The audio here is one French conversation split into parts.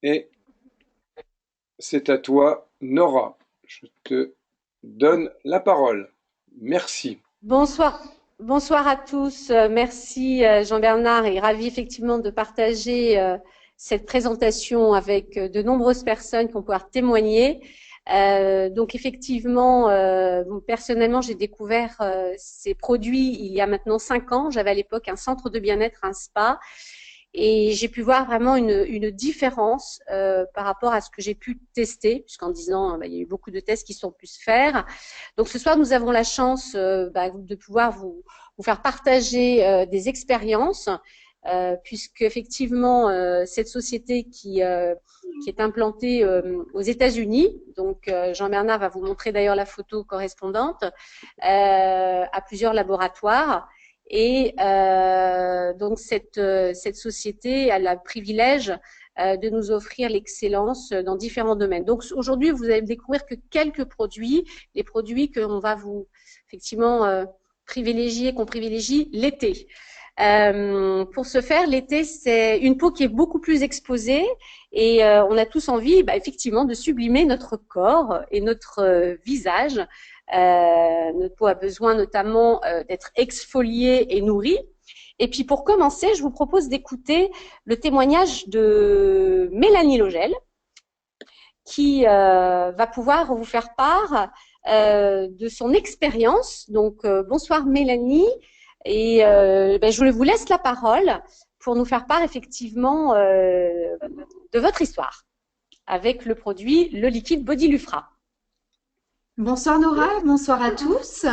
Et c'est à toi, Nora. Je te donne la parole. Merci. Bonsoir, bonsoir à tous. Merci Jean-Bernard et ravi effectivement de partager cette présentation avec de nombreuses personnes qui vont pouvoir témoigner. Donc effectivement, bon, personnellement, j'ai découvert ces produits il y a maintenant 5 ans. J'avais à l'époque un centre de bien-être, un spa, et j'ai pu voir vraiment une différence par rapport à ce que j'ai pu tester, puisqu'en 10 ans, il y a eu beaucoup de tests qui sont pu se faire. Donc ce soir, nous avons la chance de pouvoir vous faire partager des expériences, puisque effectivement, cette société qui est implantée aux États-Unis, donc Jean-Bernard va vous montrer d'ailleurs la photo correspondante, à plusieurs laboratoires. Et donc cette société elle a le privilège de nous offrir l'excellence dans différents domaines. Donc aujourd'hui, vous allez découvrir que quelques produits, les produits qu'on va vous effectivement privilégier, qu'on privilégie l'été. Pour ce faire, l'été, c'est une peau qui est beaucoup plus exposée et on a tous envie, effectivement, de sublimer notre corps et notre visage. Notre peau a besoin notamment d'être exfoliée et nourrie. Et puis pour commencer, je vous propose d'écouter le témoignage de Mélanie Logel, qui va pouvoir vous faire part de son expérience. Donc bonsoir Mélanie, et je vous laisse la parole pour nous faire part effectivement de votre histoire avec le produit, le liquide Body Lufra. Bonsoir Nora, bonsoir à tous.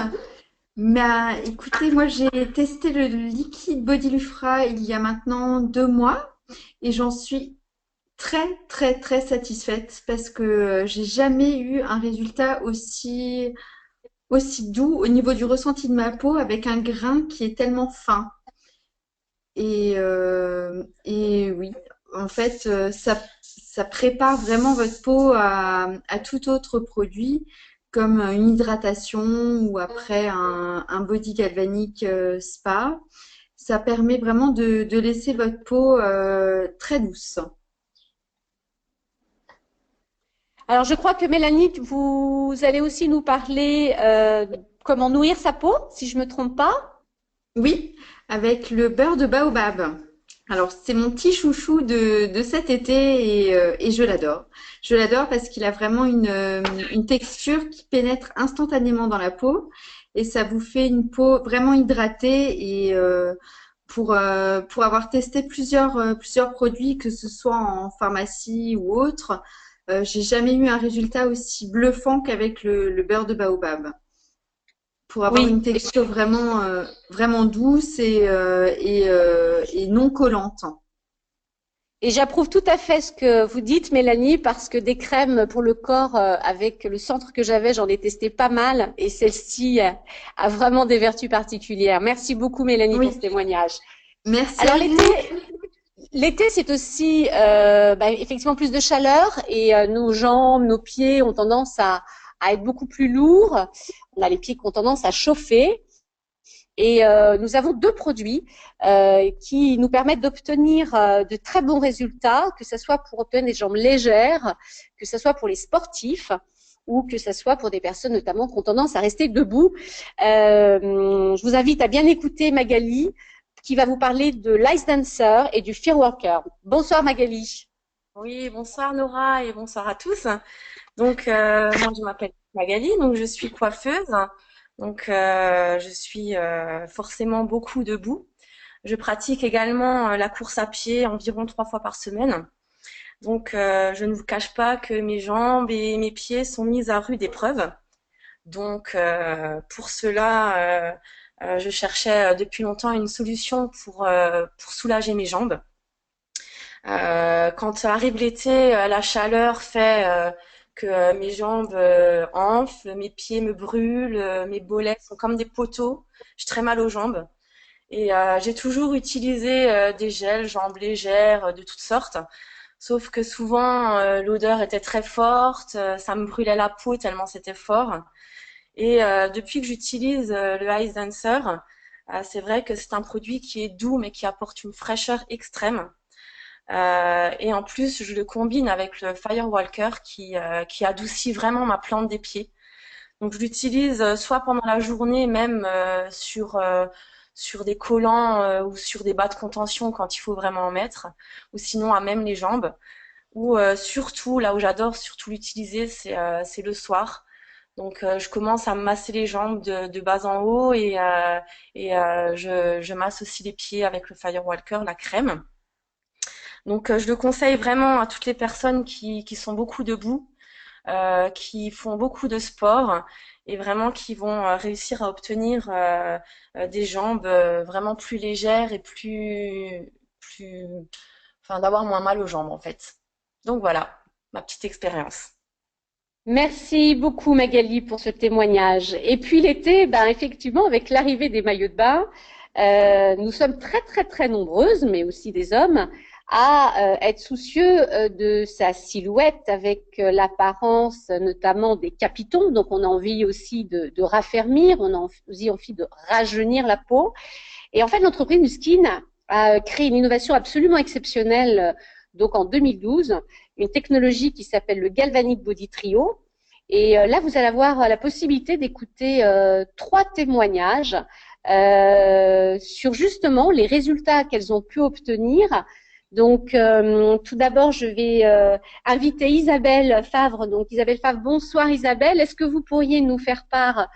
Écoutez, moi j'ai testé le liquide Body Lufra il y a maintenant 2 mois et j'en suis très satisfaite parce que j'ai jamais eu un résultat aussi doux au niveau du ressenti de ma peau avec un grain qui est tellement fin. Et oui, en fait, ça prépare vraiment votre peau à tout autre produit, comme une hydratation ou après un body galvanique spa. Ça permet vraiment de laisser votre peau très douce. Alors je crois que Mélanie, vous allez aussi nous parler comment nourrir sa peau, si je ne me trompe pas. Oui, avec le beurre de baobab. Alors, c'est mon petit chouchou de cet été et je l'adore. Je l'adore parce qu'il a vraiment une texture qui pénètre instantanément dans la peau et ça vous fait une peau vraiment hydratée. Et pour avoir testé plusieurs produits, que ce soit en pharmacie ou autre, j'ai jamais eu un résultat aussi bluffant qu'avec le beurre de baobab pour avoir une Oui, texture vraiment douce et non collante. et j'approuve tout à fait ce que vous dites, Mélanie, parce que des crèmes pour le corps, avec le centre que j'avais, j'en ai testé pas mal, et celle-ci a vraiment des vertus particulières. Merci beaucoup, Mélanie, pour ce Oui, témoignage. merci Alors à vous. l'été, c'est aussi effectivement plus de chaleur, et nos jambes, nos pieds ont tendance à être beaucoup plus lourds. On a les pieds qui ont tendance à chauffer. Et nous avons deux produits qui nous permettent d'obtenir de très bons résultats, que ce soit pour obtenir des jambes légères, que ce soit pour les sportifs ou que ce soit pour des personnes notamment qui ont tendance à rester debout. Je vous invite à bien écouter Magali qui va vous parler de l'Ice Dancer et du Fear Walker. Bonsoir Magali. Oui, bonsoir Nora et bonsoir à tous. Donc, moi je m'appelle Magali, donc je suis coiffeuse. Donc, je suis forcément beaucoup debout. Je pratique également la course à pied environ 3 fois par semaine. Donc, je ne vous cache pas que mes jambes et mes pieds sont mis à rude épreuve. Donc, pour cela, je cherchais depuis longtemps une solution pour soulager mes jambes. Quand arrive l'été, la chaleur fait que mes jambes enflent, mes pieds me brûlent, mes mollets sont comme des poteaux. J'ai très mal aux jambes. Et j'ai toujours utilisé des gels, jambes légères, de toutes sortes. Sauf que souvent, l'odeur était très forte, ça me brûlait la peau tellement c'était fort. Et depuis que j'utilise le Ice Dancer, c'est vrai que c'est un produit qui est doux mais qui apporte une fraîcheur extrême. Et en plus, je le combine avec le Firewalker qui adoucit vraiment ma plante des pieds. Donc je l'utilise soit pendant la journée, même sur des collants ou sur des bas de contention quand il faut vraiment en mettre, ou sinon à même les jambes. Ou surtout, là où j'adore surtout l'utiliser, c'est le soir. Donc je commence à me masser les jambes de bas en haut et je masse aussi les pieds avec le Firewalker, la crème. Donc je le conseille vraiment à toutes les personnes qui sont beaucoup debout, qui font beaucoup de sport et vraiment qui vont réussir à obtenir des jambes vraiment plus légères et enfin d'avoir moins mal aux jambes en fait. Donc voilà, ma petite expérience. Merci beaucoup Magali pour ce témoignage. Et puis l'été, ben, effectivement, avec l'arrivée des maillots de bain, nous sommes très très très nombreuses, mais aussi des hommes, à être soucieux de sa silhouette avec l'apparence notamment des capitons. Donc on a envie aussi de raffermir, on a aussi envie de rajeunir la peau. Et en fait, l'entreprise Nuskin a créé une innovation absolument exceptionnelle donc en 2012, une technologie qui s'appelle le Galvanic Body Trio. Et là, vous allez avoir la possibilité d'écouter 3 témoignages sur justement les résultats qu'elles ont pu obtenir. Donc, tout d'abord, je vais inviter Isabelle Favre. Donc, Isabelle Favre, bonsoir Isabelle. Est-ce que vous pourriez nous faire part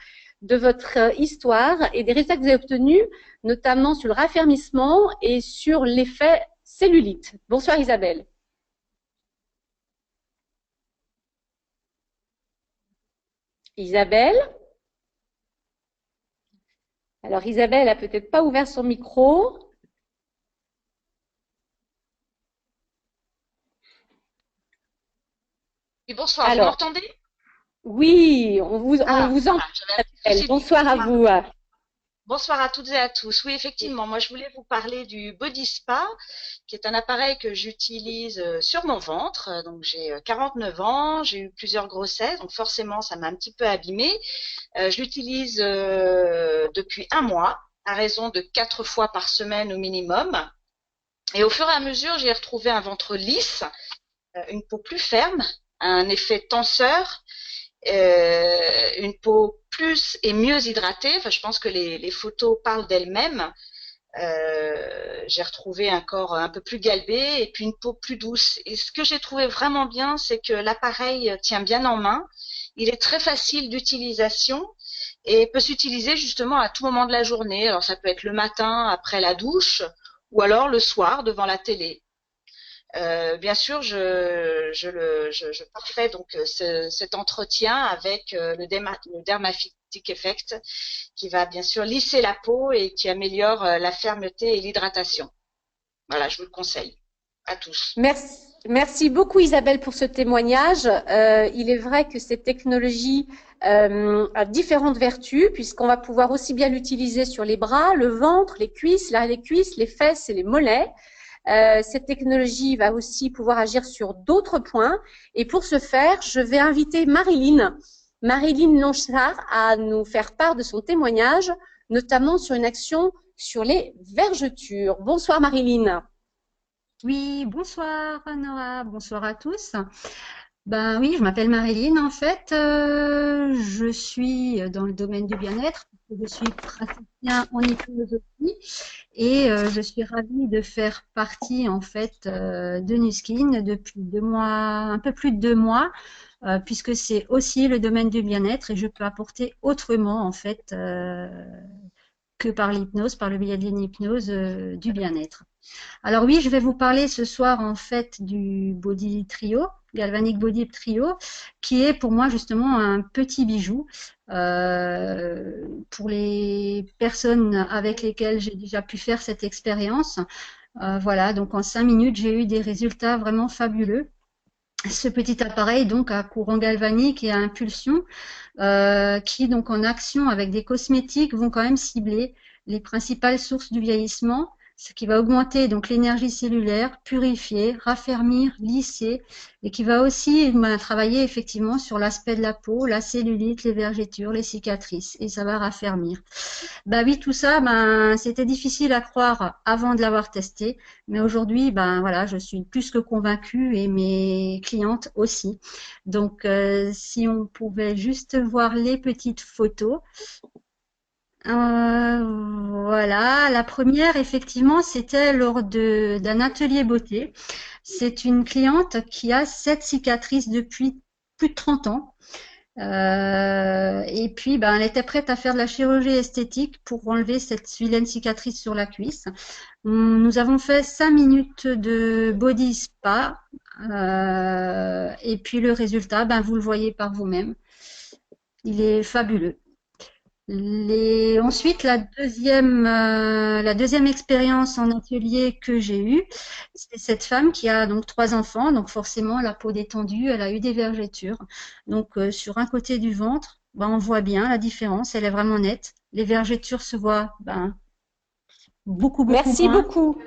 de votre histoire et des résultats que vous avez obtenus, notamment sur le raffermissement et sur l'effet cellulite? Bonsoir Isabelle. Isabelle? Alors Isabelle a peut-être pas ouvert son micro. Et bonsoir, vous Alors, m'entendez? oui, on vous Voilà, entend. j'avais un petit souci de Bonsoir à micro. vous. Bonsoir à toutes et à tous. Oui, effectivement, moi je voulais vous parler du Body Spa, qui est un appareil que j'utilise sur mon ventre. Donc j'ai 49 ans, j'ai eu plusieurs grossesses, donc forcément ça m'a un petit peu abîmée. Je l'utilise depuis un mois, à raison de 4 fois par semaine au minimum. Et au fur et à mesure, j'ai retrouvé un ventre lisse, une peau plus ferme, un effet tenseur, une peau plus et mieux hydratée. Enfin, je pense que les photos parlent d'elles-mêmes. J'ai retrouvé un corps un peu plus galbé et puis une peau plus douce. Et ce que j'ai trouvé vraiment bien, c'est que l'appareil tient bien en main. Il est très facile d'utilisation et peut s'utiliser justement à tout moment de la journée. Alors ça peut être le matin après la douche ou alors le soir devant la télé. Bien sûr, je parfait donc cet entretien avec le Dermaphytic Effect qui va bien sûr lisser la peau et qui améliore la fermeté et l'hydratation. Voilà, je vous le conseille à tous. Merci beaucoup Isabelle pour ce témoignage. Il est vrai que cette technologie a différentes vertus puisqu'on va pouvoir aussi bien l'utiliser sur les bras, le ventre, les cuisses, l'arrière des cuisses, les fesses et les mollets. Cette technologie va aussi pouvoir agir sur d'autres points. Et pour ce faire, je vais inviter Marilyn Lonchard à nous faire part de son témoignage, notamment sur une action sur les vergetures. Bonsoir Marilyn. Oui, bonsoir Nora, bonsoir à tous. Ben oui, je m'appelle Marilyn en fait. Je suis dans le domaine du bien-être. Je suis praticien en hypnose aussi et je suis ravie de faire partie en fait de Nuskin depuis 2 mois, un peu plus de 2 mois, puisque c'est aussi le domaine du bien-être et je peux apporter autrement en fait que par l'hypnose, par le biais de l'hypnose du bien-être. Alors oui, je vais vous parler ce soir en fait du Body Trio, Galvanic Body Trio, qui est pour moi justement un petit bijou pour les personnes avec lesquelles j'ai déjà pu faire cette expérience. Voilà, donc en 5 minutes, j'ai eu des résultats vraiment fabuleux. Ce petit appareil donc à courant galvanique et à impulsion qui donc en action avec des cosmétiques vont quand même cibler les principales sources du vieillissement, ce qui va augmenter donc l'énergie cellulaire, purifier, raffermir, lisser, et qui va aussi travailler effectivement sur l'aspect de la peau, la cellulite, les vergetures, les cicatrices, et ça va raffermir. Bah oui, tout ça, c'était difficile à croire avant de l'avoir testé, mais aujourd'hui, voilà, je suis plus que convaincue et mes clientes aussi. Donc, si on pouvait juste voir les petites photos. Voilà, la première, effectivement, c'était lors d'un atelier beauté. C'est une cliente qui a 7 cicatrices depuis plus de 30 ans. Et puis, elle était prête à faire de la chirurgie esthétique pour enlever cette vilaine cicatrice sur la cuisse. Nous avons fait 5 minutes de body spa. Et puis, le résultat, vous le voyez par vous-même. Il est fabuleux. Ensuite, la deuxième expérience en atelier que j'ai eue, c'est cette femme qui a donc 3 enfants, donc forcément la peau détendue, elle a eu des vergetures. Donc sur un côté du ventre, on voit bien la différence, elle est vraiment nette. Les vergetures se voient beaucoup Merci moins. beaucoup.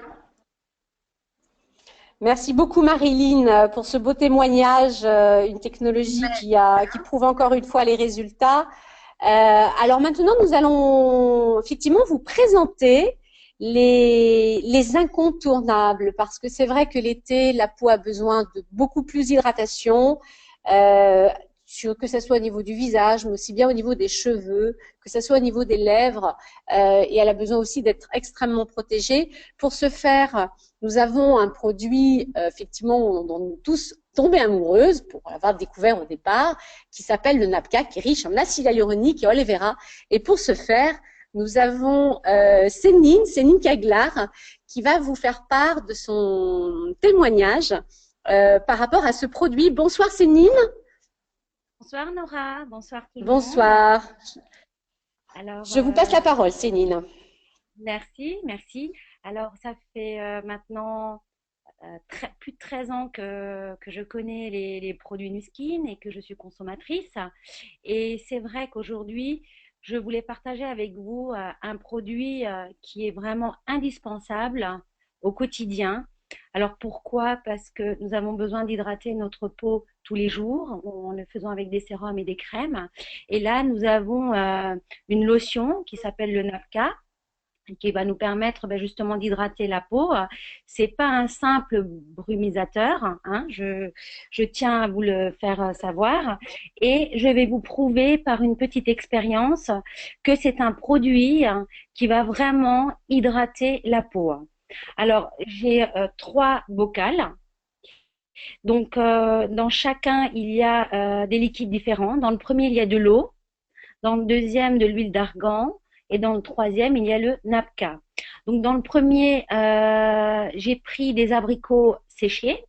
Merci beaucoup Marilyn pour ce beau témoignage, une technologie qui prouve encore une fois les résultats. Alors maintenant, nous allons effectivement vous présenter les incontournables, parce que c'est vrai que l'été, la peau a besoin de beaucoup plus d'hydratation, que ce soit au niveau du visage, mais aussi bien au niveau des cheveux, que ce soit au niveau des lèvres, et elle a besoin aussi d'être extrêmement protégée. Pour ce faire, nous avons un produit, effectivement, dont nous tous tombée amoureuse, pour l'avoir découvert au départ, qui s'appelle le Napka, qui est riche en acide hyaluronique et aloe vera. Et pour ce faire, nous avons Céline Caglar, qui va vous faire part de son témoignage par rapport à ce produit. Bonsoir Céline. Bonsoir Nora, bonsoir tout le monde. Bonsoir. Alors, je vous passe la parole Céline. Merci. Alors, ça fait maintenant plus de 13 ans que je connais les produits Nuskin et que je suis consommatrice. Et c'est vrai qu'aujourd'hui, je voulais partager avec vous un produit qui est vraiment indispensable au quotidien. Alors pourquoi? Parce que nous avons besoin d'hydrater notre peau tous les jours en le faisant avec des sérums et des crèmes. Et là, nous avons une lotion qui s'appelle le Napka, qui va nous permettre justement d'hydrater la peau. C'est pas un simple brumisateur, hein, je tiens à vous le faire savoir, et je vais vous prouver par une petite expérience que c'est un produit qui va vraiment hydrater la peau. Alors, j'ai 3 bocals. Donc, dans chacun, il y a des liquides différents. Dans le premier, il y a de l'eau. Dans le deuxième, de l'huile d'argan. Et dans le troisième, il y a le Napka. Donc, dans le premier, j'ai pris des abricots séchés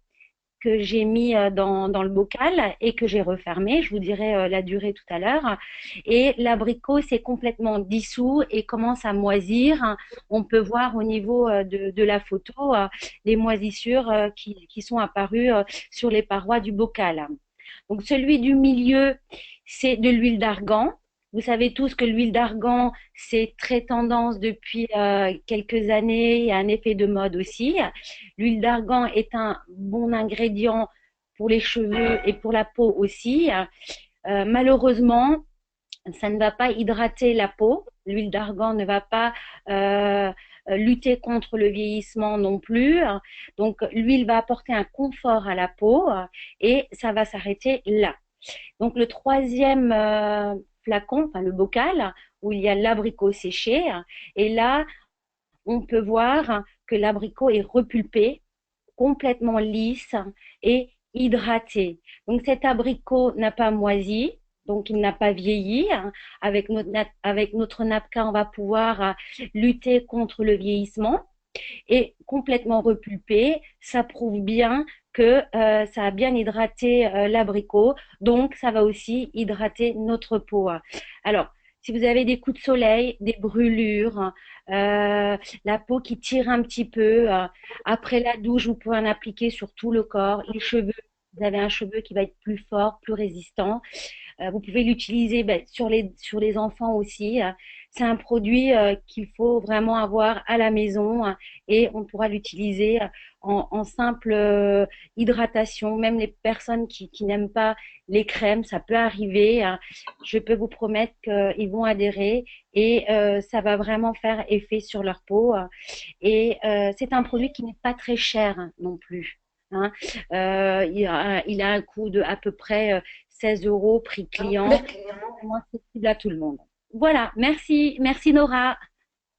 que j'ai mis dans le bocal et que j'ai refermé. Je vous dirai la durée tout à l'heure. Et l'abricot s'est complètement dissous et commence à moisir. On peut voir au niveau de la photo les moisissures qui sont apparues sur les parois du bocal. Donc, celui du milieu, c'est de l'huile d'argan. Vous savez tous que l'huile d'argan, c'est très tendance depuis quelques années. Il y a un effet de mode aussi. L'huile d'argan est un bon ingrédient pour les cheveux et pour la peau aussi. Malheureusement, ça ne va pas hydrater la peau. L'huile d'argan ne va pas lutter contre le vieillissement non plus. Donc, l'huile va apporter un confort à la peau et ça va s'arrêter là. Donc, le troisième flacon, enfin le bocal, où il y a l'abricot séché. Et là, on peut voir que l'abricot est repulpé, complètement lisse et hydraté. Donc cet abricot n'a pas moisi, donc il n'a pas vieilli. Avec notre Napka, on va pouvoir lutter contre le vieillissement. Et complètement repulpé, ça prouve bien que ça a bien hydraté l'abricot, donc ça va aussi hydrater notre peau. Alors, si vous avez des coups de soleil, des brûlures, la peau qui tire un petit peu, après la douche, vous pouvez en appliquer sur tout le corps, les cheveux. Vous avez un cheveu qui va être plus fort, plus résistant. Vous pouvez l'utiliser sur les enfants aussi. c'est un produit qu'il faut vraiment avoir à la maison et on pourra l'utiliser en simple hydratation. Même les personnes qui n'aiment pas les crèmes, ça peut arriver. Je peux vous promettre qu'ils vont adhérer et ça va vraiment faire effet sur leur peau. Et c'est un produit qui n'est pas très cher non plus. Hein. Il a un coût de à peu près 16 € prix client. Vraiment accessible à tout le monde. Voilà, merci, merci Nora.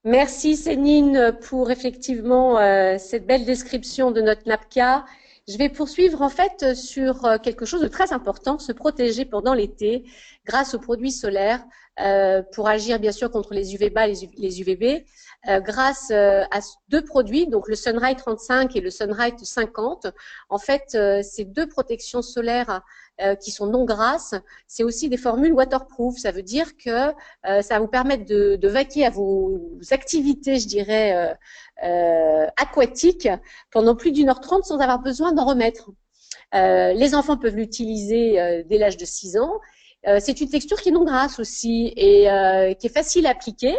Merci Céline pour effectivement cette belle description de notre NAPCA. Je vais poursuivre en fait sur quelque chose de très important, se protéger pendant l'été grâce aux produits solaires pour agir bien sûr contre les UVA et les UVB grâce à deux produits, donc le Sunrise 35 et le Sunrise 50. En fait, ces deux protections solaires qui sont non grasses, c'est aussi des formules waterproof. Ça veut dire que ça va vous permettre de vaquer à vos activités, je dirais, aquatiques pendant plus d'1h30 sans avoir besoin d'en remettre. Les enfants peuvent l'utiliser dès l'âge de 6 ans. C'est une texture qui est non grasse aussi et qui est facile à appliquer.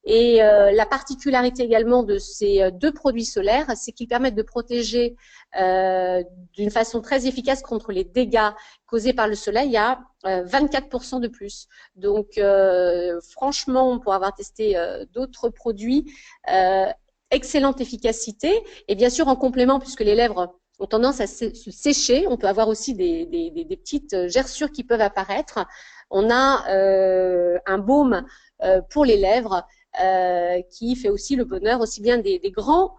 Et la particularité également de ces deux produits solaires, c'est qu'ils permettent de protéger d'une façon très efficace contre les dégâts causés par le soleil à 24% de plus. Donc franchement, pour avoir testé d'autres produits, excellente efficacité et bien sûr en complément puisque les lèvres ont tendance à se sécher, on peut avoir aussi des petites gerçures qui peuvent apparaître. On a un baume pour les lèvres qui fait aussi le bonheur aussi bien des grands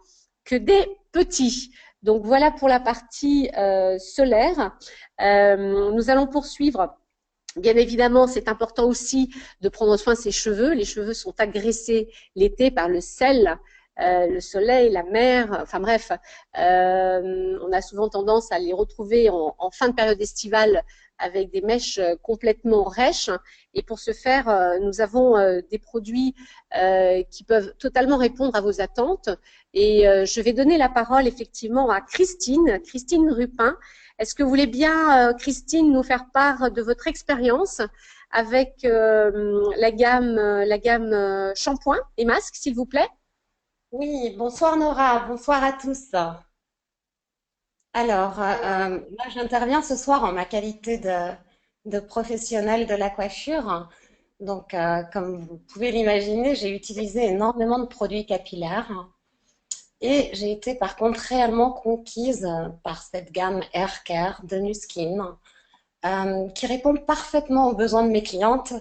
que des petits. Donc voilà pour la partie solaire. Nous allons poursuivre. Bien évidemment, c'est important aussi de prendre soin de ses cheveux. Les cheveux sont agressés l'été par le sel, le soleil, la mer, enfin bref, on a souvent tendance à les retrouver en fin de période estivale avec des mèches complètement rêches. Et pour ce faire, nous avons des produits qui peuvent totalement répondre à vos attentes. Et je vais donner la parole effectivement à Christine Rupin. Est-ce que vous voulez bien, Christine, nous faire part de votre expérience avec la gamme shampoing et masque, s'il vous plaît? Oui, bonsoir Nora, bonsoir à tous. Alors, là, j'interviens ce soir en ma qualité de professionnelle de la coiffure. Donc, comme vous pouvez l'imaginer, j'ai utilisé énormément de produits capillaires et j'ai été par contre réellement conquise par cette gamme Hair Care de Nu Skin qui répond parfaitement aux besoins de mes clientes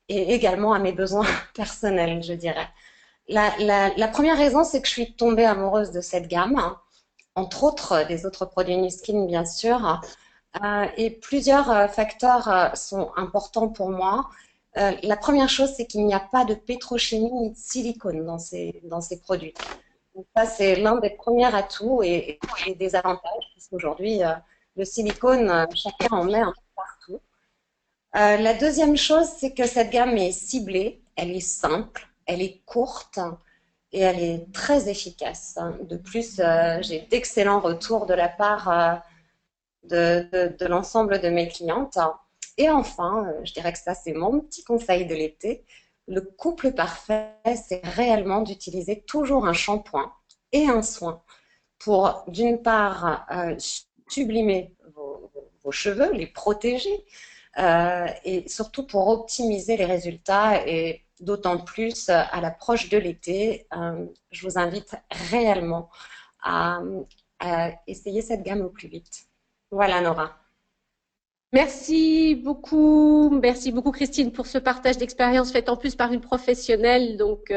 et également à mes besoins personnels, je dirais. La première raison, c'est que je suis tombée amoureuse de cette gamme, entre autres des autres produits Nu Skin, bien sûr. Et plusieurs facteurs sont importants pour moi. La première chose, c'est qu'il n'y a pas de pétrochimie ni de silicone dans ces produits. Donc ça, c'est l'un des premiers atouts et des avantages, parce qu'aujourd'hui, le silicone, chacun en met un peu partout. La deuxième chose, c'est que cette gamme est ciblée, elle est simple, elle est courte et elle est très efficace. De plus, j'ai d'excellents retours de la part de l'ensemble de mes clientes. Et enfin, je dirais que ça, c'est mon petit conseil de l'été. Le couple parfait, c'est réellement d'utiliser toujours un shampoing et un soin pour, d'une part, sublimer vos cheveux, les protéger, et surtout pour optimiser les résultats et d'autant plus à l'approche de l'été. Je vous invite réellement à essayer cette gamme au plus vite. Voilà Nora. Merci beaucoup Christine pour ce partage d'expérience fait en plus par une professionnelle. Donc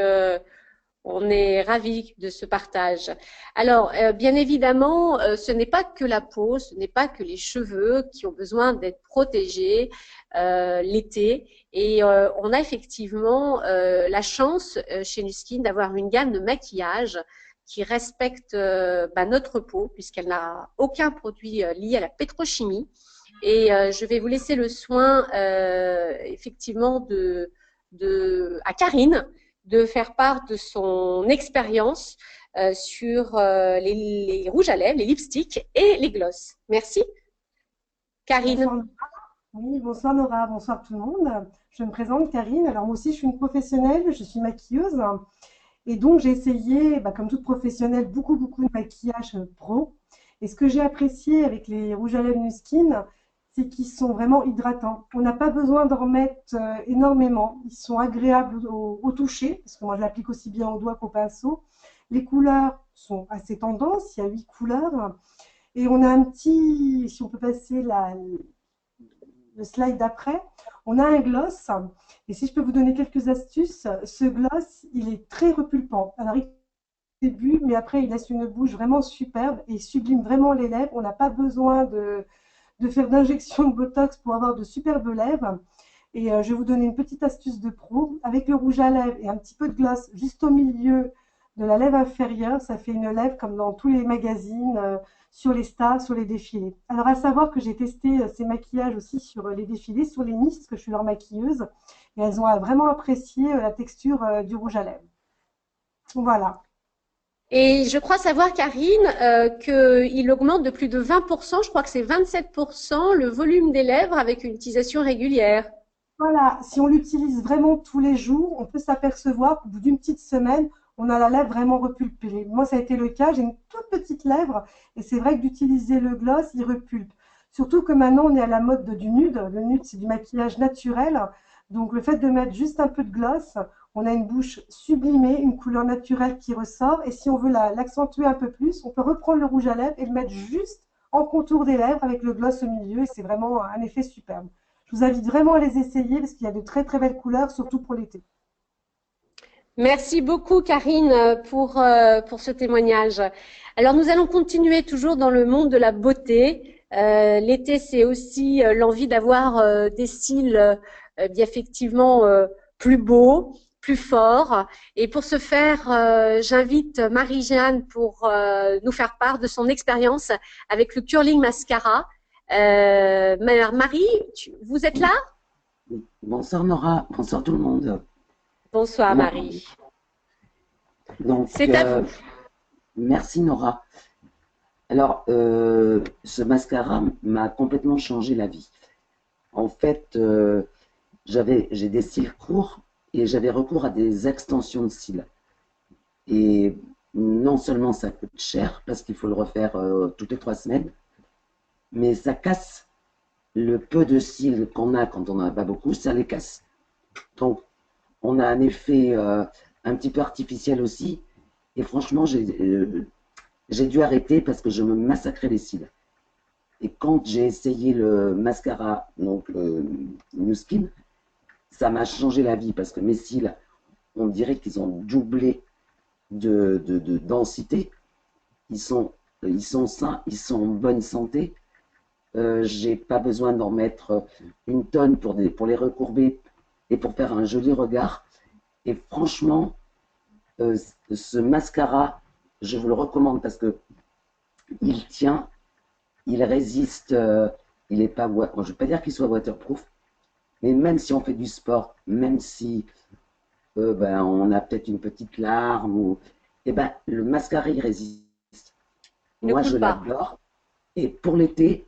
on est ravis de ce partage. Alors, bien évidemment, ce n'est pas que la peau, ce n'est pas que les cheveux qui ont besoin d'être protégés l'été. Et on a effectivement la chance chez Nu Skin d'avoir une gamme de maquillage qui respecte notre peau, puisqu'elle n'a aucun produit lié à la pétrochimie. Et je vais vous laisser le soin, effectivement, à Karine, de faire part de son expérience sur les rouges à lèvres, les lipsticks et les glosses. Merci. Karine. Oui, bonsoir Nora, bonsoir tout le monde. Je me présente Karine. Alors moi aussi je suis une professionnelle, je suis maquilleuse et donc j'ai essayé, comme toute professionnelle, beaucoup de maquillage pro. Et ce que j'ai apprécié avec les rouges à lèvres Nuskin, c'est qu'ils sont vraiment hydratants. On n'a pas besoin d'en remettre énormément. Ils sont agréables au toucher, parce que moi je l'applique aussi bien au doigt qu'au pinceau. Les couleurs sont assez tendances, il y a 8 couleurs. Et on a un petit, si on peut passer le slide d'après, on a un gloss. Et si je peux vous donner quelques astuces, ce gloss, il est très repulpant. Alors, il début, mais après, il laisse une bouche vraiment superbe et il sublime vraiment les lèvres. On n'a pas besoin de faire d'injection de Botox pour avoir de superbes lèvres. Et je vais vous donner une petite astuce de pro. Avec le rouge à lèvres et un petit peu de gloss juste au milieu de la lèvre inférieure, ça fait une lèvre comme dans tous les magazines, sur les stars, sur les défilés. Alors à savoir que j'ai testé ces maquillages aussi sur les défilés, sur les Miss, parce que je suis leur maquilleuse, et elles ont vraiment apprécié la texture du rouge à lèvres. Voilà. Et je crois savoir, Karine, qu'il augmente de plus de 20%, je crois que c'est 27%, le volume des lèvres avec une utilisation régulière. Voilà, si on l'utilise vraiment tous les jours, on peut s'apercevoir qu'au bout d'une petite semaine, on a la lèvre vraiment repulpée. Moi, ça a été le cas, j'ai une toute petite lèvre et c'est vrai que d'utiliser le gloss, il repulpe. Surtout que maintenant, on est à la mode du nude. Le nude, c'est du maquillage naturel. Donc, le fait de mettre juste un peu de gloss, on a une bouche sublimée, une couleur naturelle qui ressort. Et si on veut l'accentuer un peu plus, on peut reprendre le rouge à lèvres et le mettre juste en contour des lèvres avec le gloss au milieu. Et c'est vraiment un effet superbe. Je vous invite vraiment à les essayer parce qu'il y a de très très belles couleurs, surtout pour l'été. Merci beaucoup, Karine, pour ce témoignage. Alors, nous allons continuer toujours dans le monde de la beauté. L'été, c'est aussi l'envie d'avoir des styles bien effectivement plus beaux, plus forts. Et pour ce faire, j'invite Marie-Jeanne pour nous faire part de son expérience avec le Curling Mascara. Marie, vous êtes là? Bonsoir Nora, bonsoir tout le monde. Bonsoir Marie. Donc, c'est à vous. Merci Nora. Alors, ce mascara m'a complètement changé la vie. En fait, j'ai des cils courts et j'avais recours à des extensions de cils. Et non seulement ça coûte cher parce qu'il faut le refaire toutes les 3 semaines, mais ça casse le peu de cils qu'on a quand on n'en a pas beaucoup, ça les casse. Donc, on a un effet un petit peu artificiel aussi. Et franchement, j'ai dû arrêter parce que je me massacrais les cils. Et quand j'ai essayé le mascara, donc New Skin, ça m'a changé la vie parce que mes cils, on dirait qu'ils ont doublé de densité. Ils sont sains, ils sont en bonne santé. J'ai pas besoin d'en mettre une tonne pour les recourber et pour faire un joli regard. Et franchement, ce mascara, je vous le recommande parce que il tient, il résiste, il n'est pas, je ne veux pas dire qu'il soit waterproof, mais même si on fait du sport, même si on a peut-être une petite larme, le mascara il résiste. Moi je l'adore. Et pour l'été,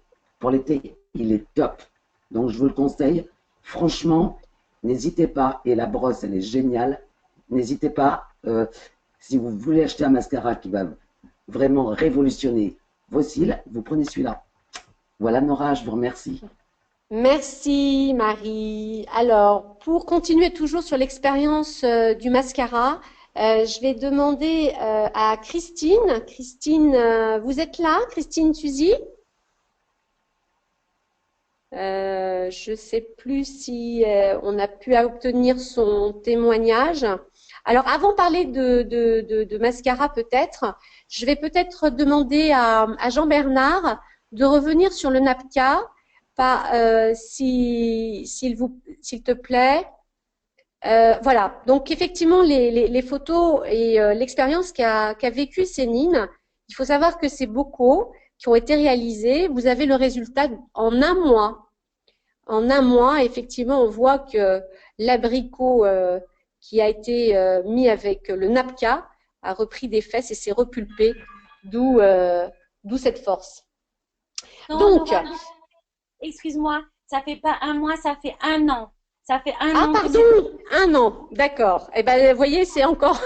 il est top. Donc je vous le conseille. Franchement, n'hésitez pas. Et la brosse, elle est géniale. N'hésitez pas. Si vous voulez acheter un mascara qui va vraiment révolutionner vos cils, vous prenez celui-là. Voilà Nora, je vous remercie. Merci Marie. Alors, pour continuer toujours sur l'expérience du mascara, je vais demander à Christine. Christine, vous êtes là? Christine Suzy? Je ne sais plus si on a pu obtenir son témoignage. Alors, avant de parler de mascara peut-être, je vais peut-être demander à Jean-Bernard de revenir sur le NAPCA, s'il te plaît. Voilà, donc effectivement, les photos et l'expérience qu'a vécue Céline, il faut savoir que c'est bocaux qui ont été réalisés. Vous avez le résultat en un mois. En un mois, effectivement, on voit que l'abricot qui a été mis avec le NAPCA a repris des fesses et s'est repulpé, d'où cette force. Non, Donc, Nora, excuse-moi, Ça fait pas un mois, ça fait un an. Ça fait un Ah, an que pardon, un an, d'accord. Eh ben, vous voyez, c'est encore,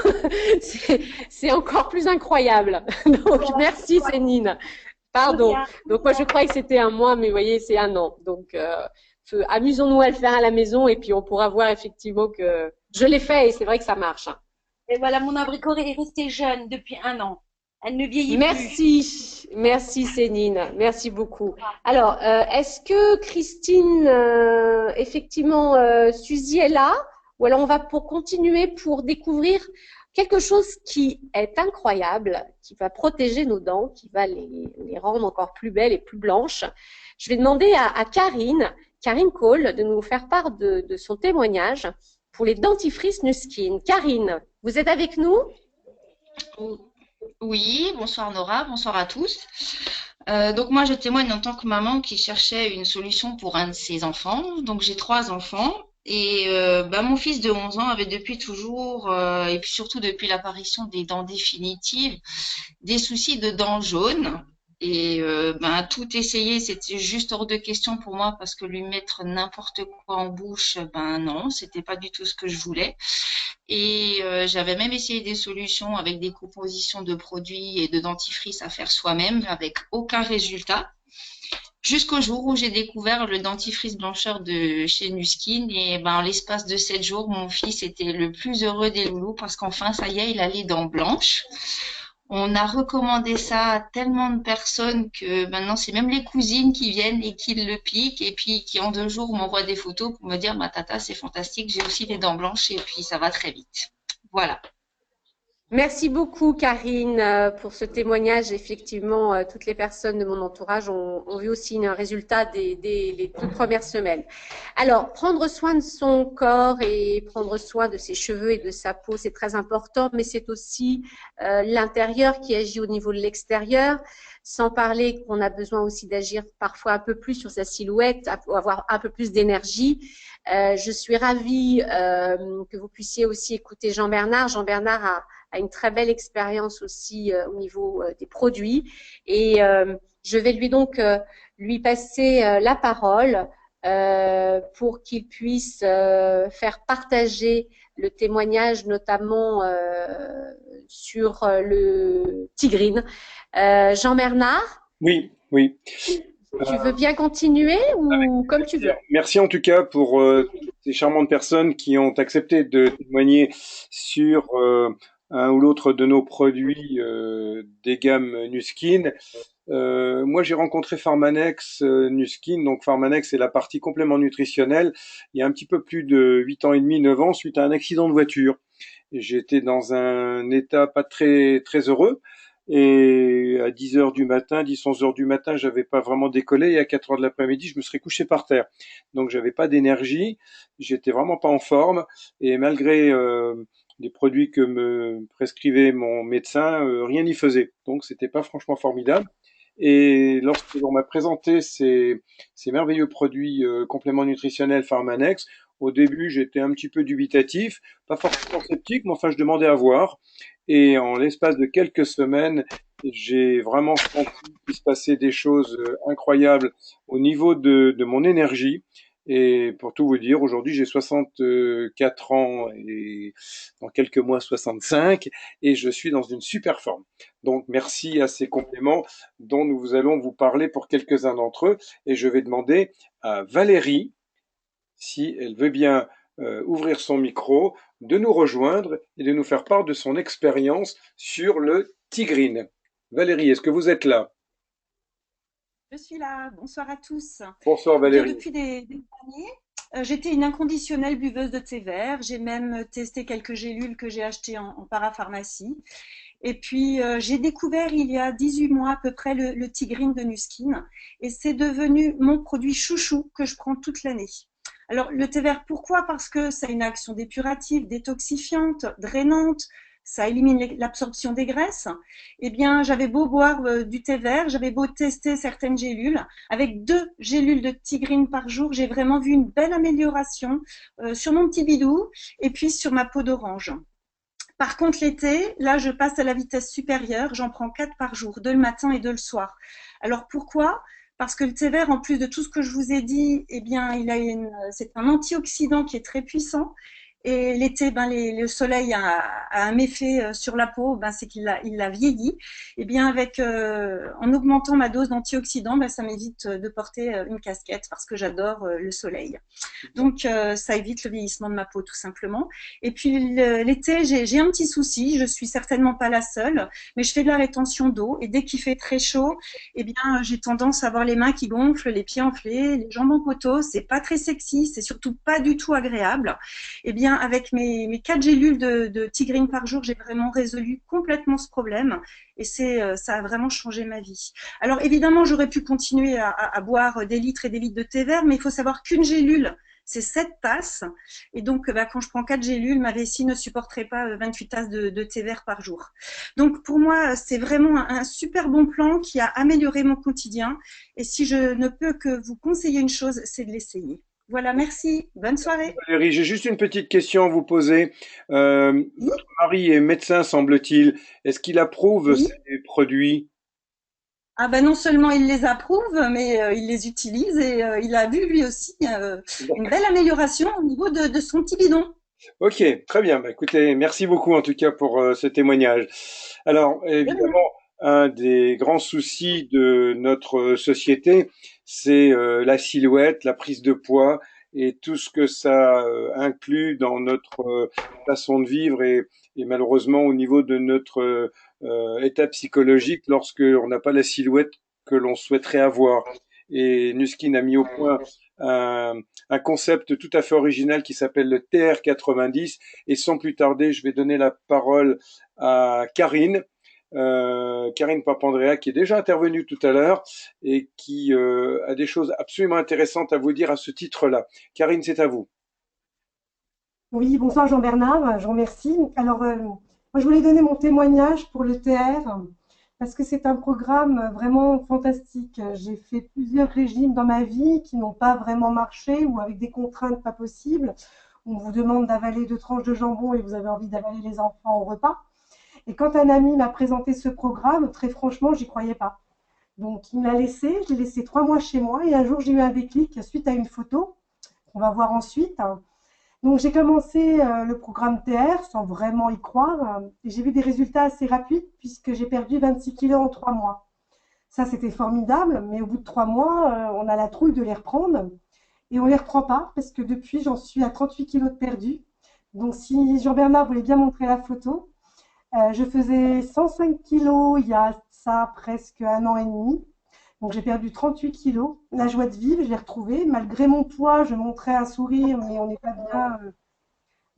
c'est encore plus incroyable. Donc, merci, Céline. Pardon. Donc, moi, je croyais que c'était un mois, mais vous voyez, c'est un an. Donc, amusons-nous à le faire à la maison et puis on pourra voir effectivement que je l'ai fait et c'est vrai que ça marche. Et voilà, mon abricot est restée jeune depuis un an. Elle ne vieillit plus. Merci Céline, merci beaucoup. Alors, est-ce que Christine, effectivement, Suzy est là? Ou alors on va pour continuer pour découvrir quelque chose qui est incroyable, qui va protéger nos dents, qui va les rendre encore plus belles et plus blanches. Je vais demander à Karine Cole, de nous faire part de son témoignage pour les dentifrices Nuskin. Karine, vous êtes avec nous? Oui, bonsoir Nora, bonsoir à tous. Donc moi je témoigne en tant que maman qui cherchait une solution pour un de ses enfants. Donc j'ai 3 enfants et mon fils de 11 ans avait depuis toujours, et puis surtout depuis l'apparition des dents définitives, des soucis de dents jaunes. Et tout essayer, c'était juste hors de question pour moi parce que lui mettre n'importe quoi en bouche, non, c'était pas du tout ce que je voulais. Et j'avais même essayé des solutions avec des compositions de produits et de dentifrice à faire soi-même avec aucun résultat. Jusqu'au jour où j'ai découvert le dentifrice blancheur de chez Nuskin et en l'espace de 7 jours, mon fils était le plus heureux des loulous parce qu'enfin, ça y est, il a les dents blanches. On a recommandé ça à tellement de personnes que maintenant, c'est même les cousines qui viennent et qui le piquent et puis qui en 2 jours m'envoient des photos pour me dire « Ma tata, c'est fantastique, j'ai aussi les dents blanches et puis ça va très vite. » Voilà. Merci beaucoup Karine pour ce témoignage. Effectivement, toutes les personnes de mon entourage ont vu aussi un résultat dès les toutes premières semaines. Alors, prendre soin de son corps et prendre soin de ses cheveux et de sa peau, c'est très important, mais c'est aussi l'intérieur qui agit au niveau de l'extérieur. Sans parler qu'on a besoin aussi d'agir parfois un peu plus sur sa silhouette, avoir un peu plus d'énergie. Je suis ravie que vous puissiez aussi écouter Jean-Bernard. Jean-Bernard a une très belle expérience aussi au niveau des produits. Et je vais lui passer la parole pour qu'il puisse faire partager le témoignage, notamment sur le Tigrine. Jean-Bernard? Oui. Tu veux bien continuer ou comme tu veux? Merci en tout cas pour ces charmantes personnes qui ont accepté de témoigner sur un ou l'autre de nos produits des gammes Nuskin. Moi, j'ai rencontré Pharmanex Nuskin. Donc, Pharmanex, c'est la partie complément nutritionnel. Il y a un petit peu plus de 8 ans et demi, 9 ans, suite à un accident de voiture. J'étais dans un état pas très heureux. Et à 10 heures du matin, 11 heures du matin, j'avais pas vraiment décollé. Et à 4 heures de l'après-midi, je me serais couché par terre. Donc, j'avais pas d'énergie. J'étais vraiment pas en forme. Et malgré les produits que me prescrivait mon médecin, rien n'y faisait. Donc, c'était pas franchement formidable. Et lorsqu'on m'a présenté ces merveilleux produits compléments nutritionnels Pharmanex, au début, j'étais un petit peu dubitatif, pas forcément sceptique, mais enfin, je demandais à voir. Et en l'espace de quelques semaines, j'ai vraiment senti qu'il se passait des choses incroyables au niveau de mon énergie. Et pour tout vous dire, aujourd'hui, j'ai 64 ans et dans quelques mois 65 et je suis dans une super forme. Donc, merci à ces compléments dont nous allons vous parler pour quelques-uns d'entre eux. Et je vais demander à Valérie, si elle veut bien ouvrir son micro, de nous rejoindre et de nous faire part de son expérience sur le Tigrine. Valérie, est-ce que vous êtes là? Je suis là. Bonsoir à tous. Bonsoir Valérie. Depuis des années, j'étais une inconditionnelle buveuse de thé vert. J'ai même testé quelques gélules que j'ai achetées en parapharmacie. Et puis, j'ai découvert il y a 18 mois à peu près le Tigrine de Nuskin. Et c'est devenu mon produit chouchou que je prends toute l'année. Alors, le thé vert, pourquoi? Parce que ça a une action dépurative, détoxifiante, drainante. Ça élimine l'absorption des graisses. Eh bien, j'avais beau boire du thé vert, j'avais beau tester certaines gélules. Avec 2 gélules de Tigrine par jour, j'ai vraiment vu une belle amélioration sur mon petit bidou et puis sur ma peau d'orange. Par contre, l'été, là, je passe à la vitesse supérieure. J'en prends 4 par jour, 2 le matin et 2 le soir. Alors, pourquoi? parce que le thé vert, en plus de tout ce que je vous ai dit, eh bien, c'est un antioxydant qui est très puissant. Et l'été, le soleil a un méfait sur la peau, c'est il la vieillit. Et bien, en augmentant ma dose d'antioxydants, ça m'évite de porter une casquette parce que j'adore le soleil. Donc, ça évite le vieillissement de ma peau, tout simplement. Et puis, l'été, j'ai un petit souci. Je suis certainement pas la seule, mais je fais de la rétention d'eau. Et dès qu'il fait très chaud, eh bien, j'ai tendance à avoir les mains qui gonflent, les pieds enflés, les jambes en poteau. C'est pas très sexy, c'est surtout pas du tout agréable. Eh bien, avec mes 4 gélules de Tigrine par jour, j'ai vraiment résolu complètement ce problème. Et ça a vraiment changé ma vie. Alors, évidemment, j'aurais pu continuer à boire des litres et des litres de thé vert, mais il faut savoir qu'une gélule, c'est 7 tasses. Et donc, quand je prends 4 gélules, ma vessie ne supporterait pas 28 tasses de thé vert par jour. Donc, pour moi, c'est vraiment un super bon plan qui a amélioré mon quotidien. Et si je ne peux que vous conseiller une chose, c'est de l'essayer. Voilà, merci. Bonne soirée. Valérie, j'ai juste une petite question à vous poser. Votre mari est médecin, semble-t-il. Est-ce qu'il approuve Oui. ces produits? Ah ben non seulement il les approuve, mais il les utilise et il a vu lui aussi une belle amélioration au niveau de son petit bidon. Ok, très bien. Bah, écoutez, merci beaucoup en tout cas pour ce témoignage. Alors, évidemment, un des grands soucis de notre société, c'est la silhouette, la prise de poids et tout ce que ça inclut dans notre façon de vivre et malheureusement au niveau de notre état psychologique lorsque on n'a pas la silhouette que l'on souhaiterait avoir. Et Nuskin a mis au point un, un concept tout à fait original qui s'appelle le TR90. Et sans plus tarder, je vais donner la parole à Karine. Karine Papandrea, qui est déjà intervenue tout à l'heure et qui a des choses absolument intéressantes à vous dire à ce titre-là. Karine, c'est à vous. Oui, bonsoir Jean-Bernard, je vous remercie. Alors, moi, je voulais donner mon témoignage pour le TR parce que c'est un programme vraiment fantastique. J'ai fait plusieurs régimes dans ma vie qui n'ont pas vraiment marché ou avec des contraintes pas possibles. On vous demande d'avaler 2 tranches de jambon et vous avez envie d'avaler les enfants au repas. Et quand un ami m'a présenté ce programme, très franchement, j'y croyais pas. Donc, il me l'a laissé, je l'ai laissé 3 mois chez moi et un jour, j'ai eu un déclic suite à une photo qu'on va voir ensuite. Donc, j'ai commencé le programme TR sans vraiment y croire et j'ai vu des résultats assez rapides puisque j'ai perdu 26 kilos en 3 mois. Ça, c'était formidable, mais au bout de 3 mois, on a la trouille de les reprendre et on ne les reprend pas parce que depuis, j'en suis à 38 kilos de perdu. Donc, si Jean-Bernard voulait bien montrer la photo, je faisais 105 kilos il y a ça presque 1 an et demi. Donc, j'ai perdu 38 kilos. La joie de vivre, je l'ai retrouvée. Malgré mon poids, je montrais un sourire, mais on n'est pas bien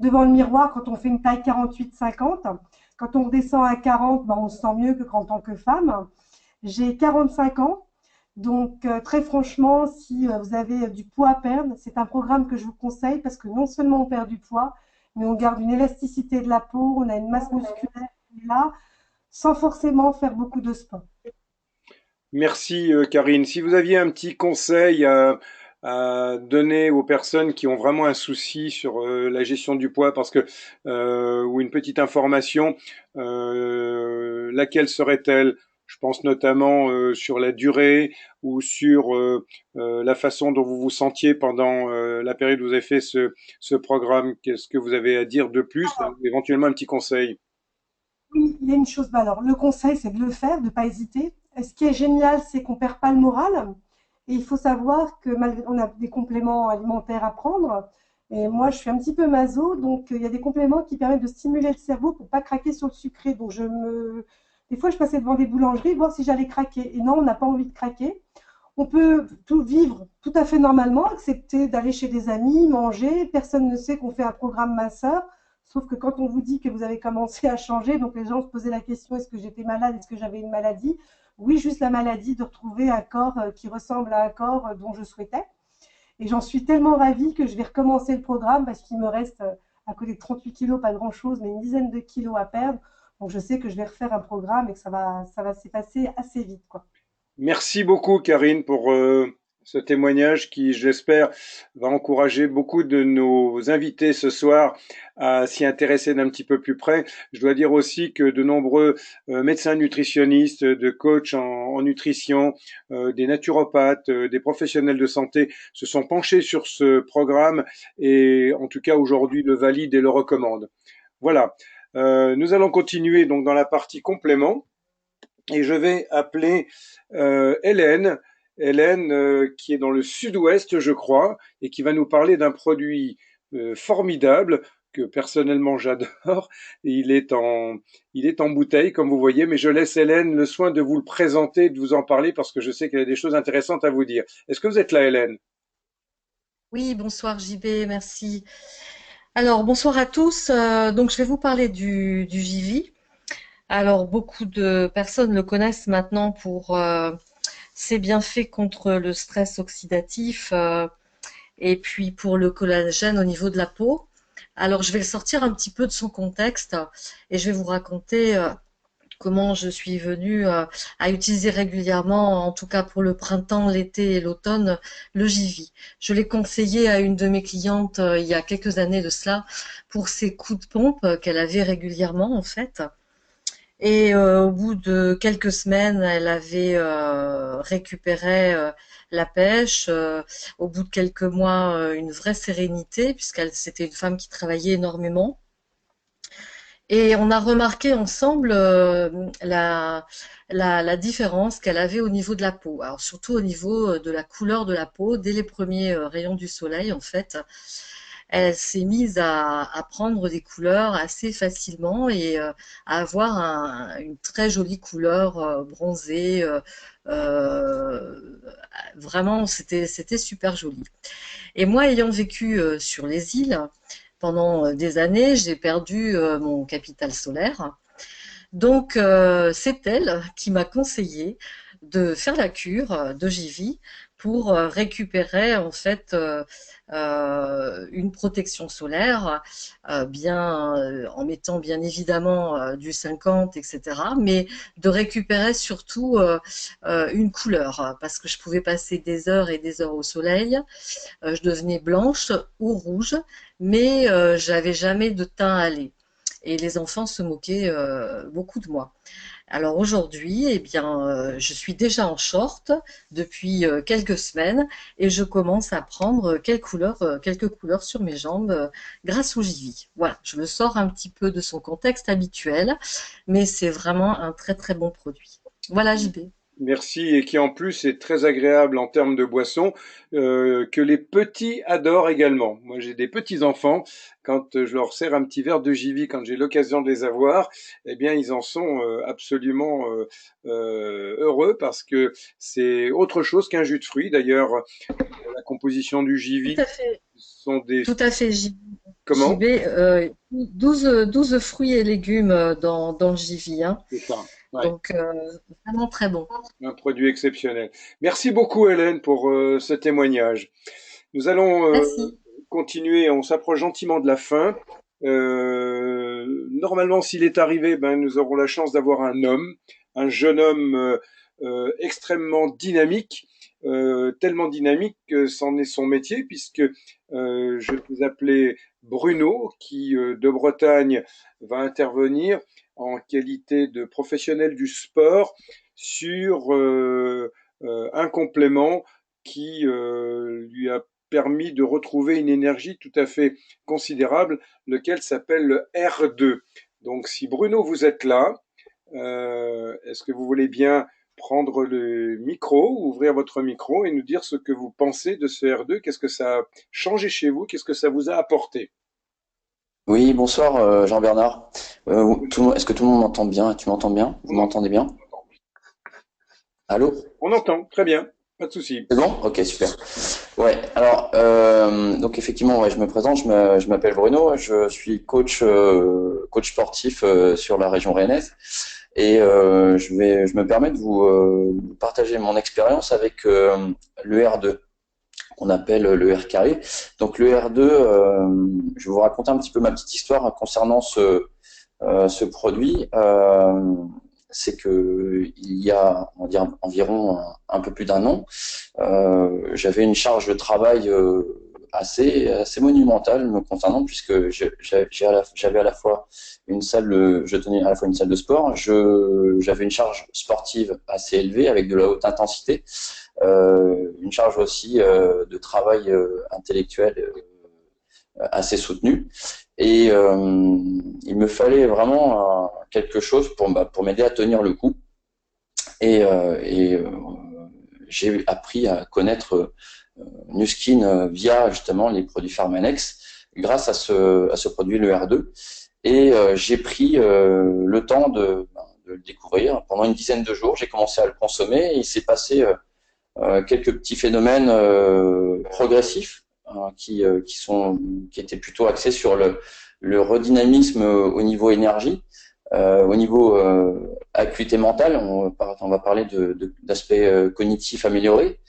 devant le miroir quand on fait une taille 48-50. Quand on redescend à 40, ben, on se sent mieux que en tant que femme. J'ai 45 ans. Donc, très franchement, si vous avez du poids à perdre, c'est un programme que je vous conseille parce que non seulement on perd du poids, mais on garde une élasticité de la peau, on a une masse musculaire qui est là, sans forcément faire beaucoup de sport. Merci Karine. Si vous aviez un petit conseil à donner aux personnes qui ont vraiment un souci sur la gestion du poids, parce que ou une petite information, laquelle serait-elle? Je pense notamment sur la durée ou sur la façon dont vous vous sentiez pendant la période où vous avez fait ce programme. Qu'est-ce que vous avez à dire de plus? Éventuellement un petit conseil. Oui, il y a une chose, bah alors le conseil, c'est de le faire, de ne pas hésiter. Et ce qui est génial, c'est qu'on ne perd pas le moral. Et il faut savoir que malgré, on a des compléments alimentaires à prendre. Et moi, je suis un petit peu maso, donc il y a des compléments qui permettent de stimuler le cerveau pour ne pas craquer sur le sucré. Donc des fois, je passais devant des boulangeries voir si j'allais craquer. Et non, on n'a pas envie de craquer. On peut tout vivre tout à fait normalement, accepter d'aller chez des amis, manger. Personne ne sait qu'on fait un programme minceur. Sauf que quand on vous dit que vous avez commencé à changer, donc les gens se posaient la question, est-ce que j'étais malade, est-ce que j'avais une maladie? Oui, juste la maladie de retrouver un corps qui ressemble à un corps dont je souhaitais. Et j'en suis tellement ravie que je vais recommencer le programme parce qu'il me reste, à côté de 38 kilos, pas grand-chose, mais une dizaine de kilos à perdre. Donc je sais que je vais refaire un programme et que ça va s'effacer assez vite, quoi. Merci beaucoup Karine pour ce témoignage qui, j'espère, va encourager beaucoup de nos invités ce soir à s'y intéresser d'un petit peu plus près. Je dois dire aussi que de nombreux médecins nutritionnistes, de coachs en nutrition, des naturopathes, des professionnels de santé se sont penchés sur ce programme et en tout cas aujourd'hui le valident et le recommandent. Voilà. Nous allons continuer donc dans la partie complément et je vais appeler Hélène. Hélène, qui est dans le sud-ouest, je crois, et qui va nous parler d'un produit formidable que personnellement j'adore. Il est en bouteille, comme vous voyez, mais je laisse Hélène le soin de vous le présenter, de vous en parler, parce que je sais qu'elle a des choses intéressantes à vous dire. Est-ce que vous êtes là, Hélène? Oui, bonsoir JB, merci. Alors, bonsoir à tous. Donc, je vais vous parler du Givi. Alors, beaucoup de personnes le connaissent maintenant pour ses bienfaits contre le stress oxydatif et puis pour le collagène au niveau de la peau. Alors, je vais le sortir un petit peu de son contexte et je vais vous raconter comment je suis venue à utiliser régulièrement, en tout cas pour le printemps, l'été et l'automne, le Givi. Je l'ai conseillé à une de mes clientes il y a quelques années de cela pour ses coups de pompe qu'elle avait régulièrement en fait. Et au bout de quelques semaines, elle avait récupéré la pêche. Au bout de quelques mois, une vraie sérénité, puisqu'elle c'était une femme qui travaillait énormément. Et on a remarqué ensemble la différence qu'elle avait au niveau de la peau. Alors surtout au niveau de la couleur de la peau, dès les premiers rayons du soleil, en fait, elle s'est mise à prendre des couleurs assez facilement et à avoir une très jolie couleur bronzée. Vraiment, c'était super joli. Et moi, ayant vécu sur les îles pendant des années, j'ai perdu mon capital solaire. Donc, c'est elle qui m'a conseillé de faire la cure de Givi pour récupérer en fait une protection solaire en mettant bien évidemment du 50, etc. Mais de récupérer surtout une couleur parce que je pouvais passer des heures et des heures au soleil. Je devenais blanche ou rouge, mais j'avais jamais de teint à lait. Et les enfants se moquaient beaucoup de moi. Alors aujourd'hui, eh bien, je suis déjà en short depuis quelques semaines et je commence à prendre quelques couleurs sur mes jambes grâce au Givi. Voilà, je le sors un petit peu de son contexte habituel, mais c'est vraiment un très très bon produit. Voilà JB. Merci, et qui en plus est très agréable en termes de boisson, que les petits adorent également. Moi, j'ai des petits-enfants, quand je leur sers un petit verre de Givi, quand j'ai l'occasion de les avoir, eh bien, ils en sont absolument heureux parce que c'est autre chose qu'un jus de fruits. D'ailleurs, la composition du Givi Tout à fait. sont des... Tout à fait, Comment? JB. 12 fruits et légumes dans le Givi, hein. C'est ça. Ouais. Donc, vraiment très bon. Un produit exceptionnel. Merci beaucoup, Hélène, pour ce témoignage. Nous allons Merci. continuer, on s'approche gentiment de la fin. Normalement, s'il est arrivé, ben, nous aurons la chance d'avoir un jeune homme extrêmement dynamique, tellement dynamique que c'en est son métier, puisque je vous appelais Bruno, qui de Bretagne va intervenir en qualité de professionnel du sport sur un complément qui lui a permis de retrouver une énergie tout à fait considérable, lequel s'appelle le R2. Donc si Bruno vous êtes là, est-ce que vous voulez bien prendre le micro, ouvrir votre micro et nous dire ce que vous pensez de ce R2? Qu'est-ce que ça a changé chez vous? Qu'est-ce que ça vous a apporté? Oui, bonsoir Jean-Bernard. Est-ce que tout le monde m'entend bien? Tu m'entends bien? Vous m'entendez bien? Allô? On entend, très bien, pas de souci. C'est bon? Ok, super. Ouais, alors, donc effectivement, ouais, je me présente, je m'appelle Bruno, je suis coach sportif sur la région rennaise et je me permets de vous partager mon expérience avec le R2. Qu'on appelle le R carré. Donc le R2, je vais vous raconter un petit peu ma petite histoire concernant ce produit. c'est que il y a, on va dire, environ un peu plus d'un an, j'avais une charge de travail assez monumentale me concernant, puisque j'avais à la fois une salle, je tenais à la fois une salle de sport, j'avais une charge sportive assez élevée avec de la haute intensité, une charge aussi de travail intellectuel assez soutenue. Et il me fallait vraiment quelque chose pour m'aider à tenir le coup. Et j'ai appris à connaître Nuskin via justement les produits Pharmanex grâce à ce produit, le R2. Et j'ai pris le temps de le découvrir. Pendant une dizaine de jours, j'ai commencé à le consommer et il s'est passé quelques petits phénomènes progressifs qui étaient plutôt axés sur le redynamisme au niveau énergie, au niveau acuité mentale. On va parler d'aspects cognitifs améliorés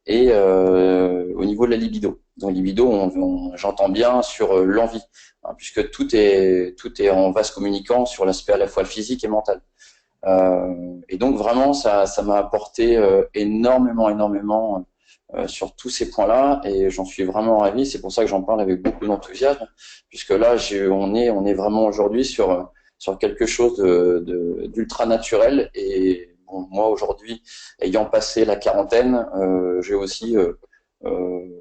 et au niveau de la libido. Donc libido, j'entends bien sur l'envie, hein, puisque tout est en vase communicant sur l'aspect à la fois physique et mental. Et donc vraiment, ça m'a apporté énormément sur tous ces points-là, et j'en suis vraiment ravi. C'est pour ça que j'en parle avec beaucoup d'enthousiasme, puisque là, on est vraiment aujourd'hui sur quelque chose d'ultra naturel. Et bon, moi aujourd'hui, ayant passé la quarantaine, j'ai aussi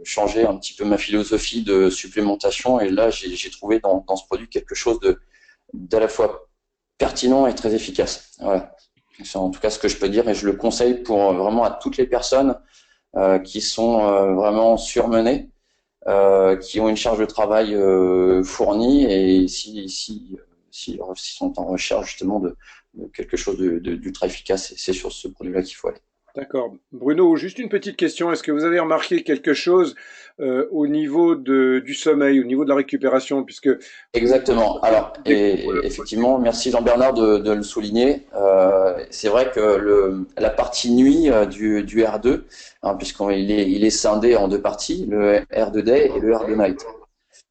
changé un petit peu ma philosophie de supplémentation, et là, j'ai trouvé dans ce produit quelque chose d'à la fois pertinent et très efficace. Voilà. C'est en tout cas ce que je peux dire, et je le conseille pour vraiment à toutes les personnes qui sont vraiment surmenées, qui ont une charge de travail fournie, et si sont en recherche justement de quelque chose d'ultra efficace, c'est sur ce produit-là qu'il faut aller. D'accord. Bruno, juste une petite question. Est-ce que vous avez remarqué quelque chose au niveau du sommeil, au niveau de la récupération, puisque... Exactement. Alors, et effectivement, merci Jean-Bernard de le souligner. C'est vrai que la partie nuit du R2, hein, puisqu'il est scindé en deux parties, le R2 Day et le R2 Night.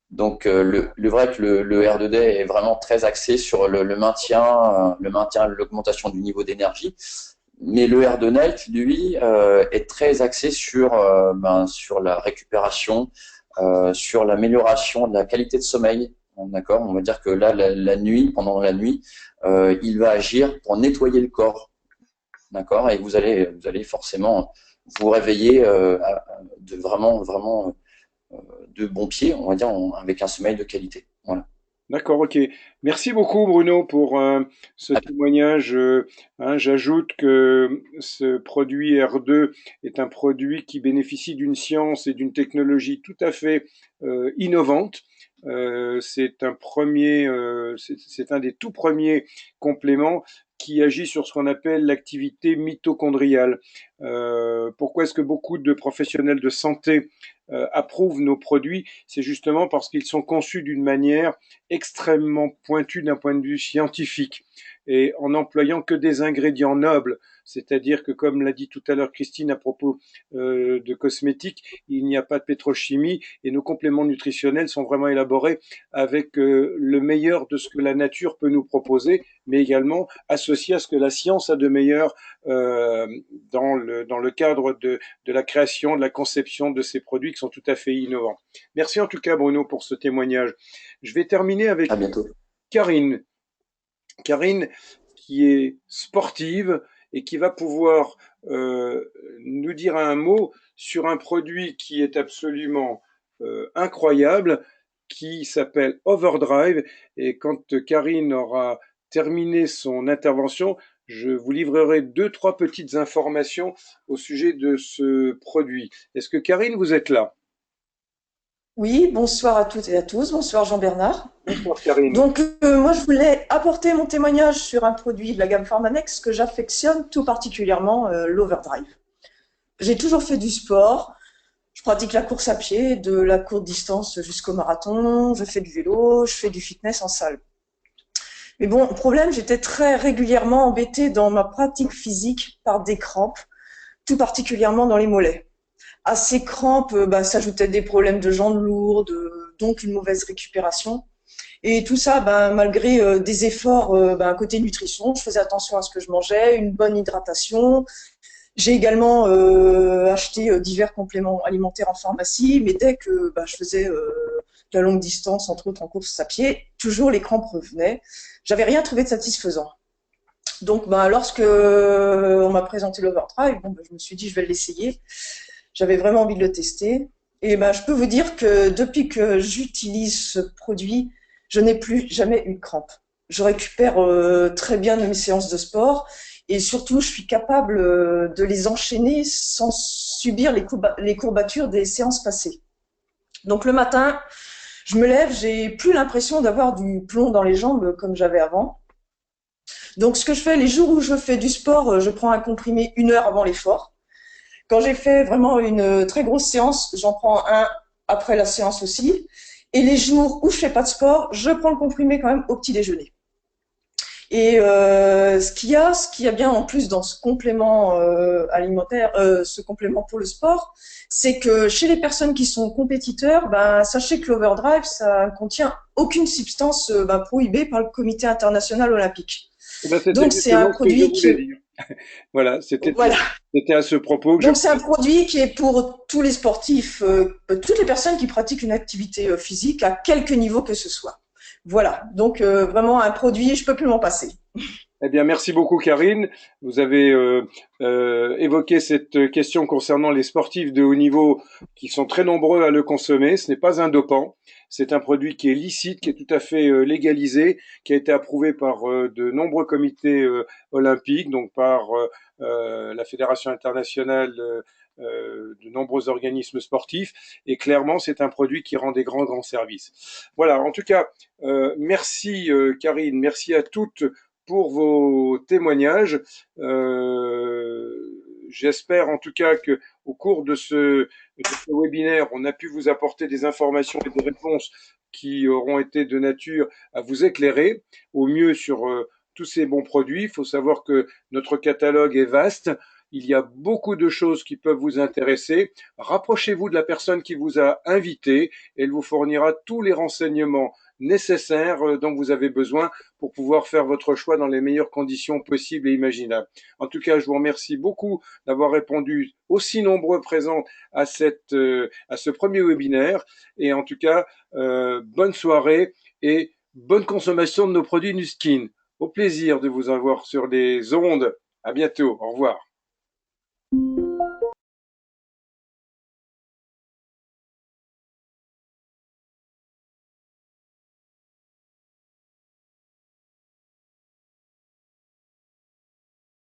Donc, le vrai que le R2 Day est vraiment très axé sur le maintien, l'augmentation du niveau d'énergie. Mais le R2 Night, lui, est très axé sur la récupération, sur l'amélioration de la qualité de sommeil. D'accord? On va dire que là, pendant la nuit, il va agir pour nettoyer le corps. D'accord? Et vous allez forcément vous réveiller vraiment de bon pied, on va dire, avec un sommeil de qualité. Voilà. D'accord, ok. Merci beaucoup Bruno pour ce témoignage. J'ajoute que ce produit R2 est un produit qui bénéficie d'une science et d'une technologie tout à fait innovante. C'est un des tout premiers compléments qui agit sur ce qu'on appelle l'activité mitochondriale. Pourquoi est-ce que beaucoup de professionnels de santé approuvent nos produits? C'est justement parce qu'ils sont conçus d'une manière extrêmement pointue d'un point de vue scientifique, et en employant que des ingrédients nobles. C'est-à-dire que, comme l'a dit tout à l'heure Christine à propos de cosmétiques, il n'y a pas de pétrochimie, et nos compléments nutritionnels sont vraiment élaborés avec le meilleur de ce que la nature peut nous proposer, mais également associé à ce que la science a de meilleur dans le cadre de la création, de la conception de ces produits qui sont tout à fait innovants. Merci en tout cas Bruno pour ce témoignage. Je vais terminer avec Karine. Karine, qui est sportive et qui va pouvoir nous dire un mot sur un produit qui est absolument incroyable, qui s'appelle Overdrive. Et quand Karine aura terminé son intervention, je vous livrerai 2-3 petites informations au sujet de ce produit. Est-ce que Karine, vous êtes là? Oui, bonsoir à toutes et à tous. Bonsoir Jean-Bernard. Bonsoir Karine. Donc, moi, je voulais apporter mon témoignage sur un produit de la gamme Pharmanex que j'affectionne tout particulièrement, l'Overdrive. J'ai toujours fait du sport. Je pratique la course à pied, de la courte distance jusqu'au marathon. Je fais du vélo, je fais du fitness en salle. Mais bon, problème, j'étais très régulièrement embêtée dans ma pratique physique par des crampes, tout particulièrement dans les mollets. À ces crampes, s'ajoutaient des problèmes de jambes lourdes, donc une mauvaise récupération. Et tout ça, malgré des efforts côté nutrition, je faisais attention à ce que je mangeais, une bonne hydratation. J'ai également acheté divers compléments alimentaires en pharmacie, mais dès que je faisais de la longue distance, entre autres en course à pied, toujours les crampes revenaient. J'avais rien trouvé de satisfaisant. Donc, lorsque on m'a présenté l'Overdrive, je me suis dit, je vais l'essayer. J'avais vraiment envie de le tester. Et je peux vous dire que depuis que j'utilise ce produit, je n'ai plus jamais eu de crampes. Je récupère très bien de mes séances de sport et surtout, je suis capable de les enchaîner sans subir les courbatures des séances passées. Donc le matin, je me lève, j'ai plus l'impression d'avoir du plomb dans les jambes comme j'avais avant. Donc ce que je fais, les jours où je fais du sport, je prends un comprimé 1 heure avant l'effort. Quand j'ai fait vraiment une très grosse séance, j'en prends un après la séance aussi. Et les jours où je fais pas de sport, je prends le comprimé quand même au petit déjeuner. Et ce qu'il y a bien en plus dans ce complément alimentaire, ce complément pour le sport, c'est que chez les personnes qui sont compétiteurs, sachez que l'Overdrive, ça ne contient aucune substance prohibée par le Comité international olympique. Donc c'est un produit qui voilà, c'était à ce propos que donc c'est un produit qui est pour tous les sportifs, toutes les personnes qui pratiquent une activité physique à quelque niveau que ce soit. Voilà, donc vraiment un produit, je peux plus m'en passer. Eh bien, merci beaucoup, Karine. Vous avez évoqué cette question concernant les sportifs de haut niveau qui sont très nombreux à le consommer. Ce n'est pas un dopant. C'est un produit qui est licite, qui est tout à fait légalisé, qui a été approuvé par de nombreux comités olympiques, donc par la Fédération internationale de nombreux organismes sportifs. Et clairement, c'est un produit qui rend des grands services. Voilà, en tout cas, merci Karine, merci à toutes pour vos témoignages. J'espère en tout cas que au cours de ce webinaire, on a pu vous apporter des informations et des réponses qui auront été de nature à vous éclairer au mieux sur tous ces bons produits. Il faut savoir que notre catalogue est vaste. Il y a beaucoup de choses qui peuvent vous intéresser. Rapprochez-vous de la personne qui vous a invité. Elle vous fournira tous les renseignements nécessaires dont vous avez besoin pour pouvoir faire votre choix dans les meilleures conditions possibles et imaginables. En tout cas, je vous remercie beaucoup d'avoir répondu aussi nombreux présents à ce premier webinaire. Et en tout cas, bonne soirée et bonne consommation de nos produits Nuskin. Au plaisir de vous avoir sur les ondes. À bientôt. Au revoir.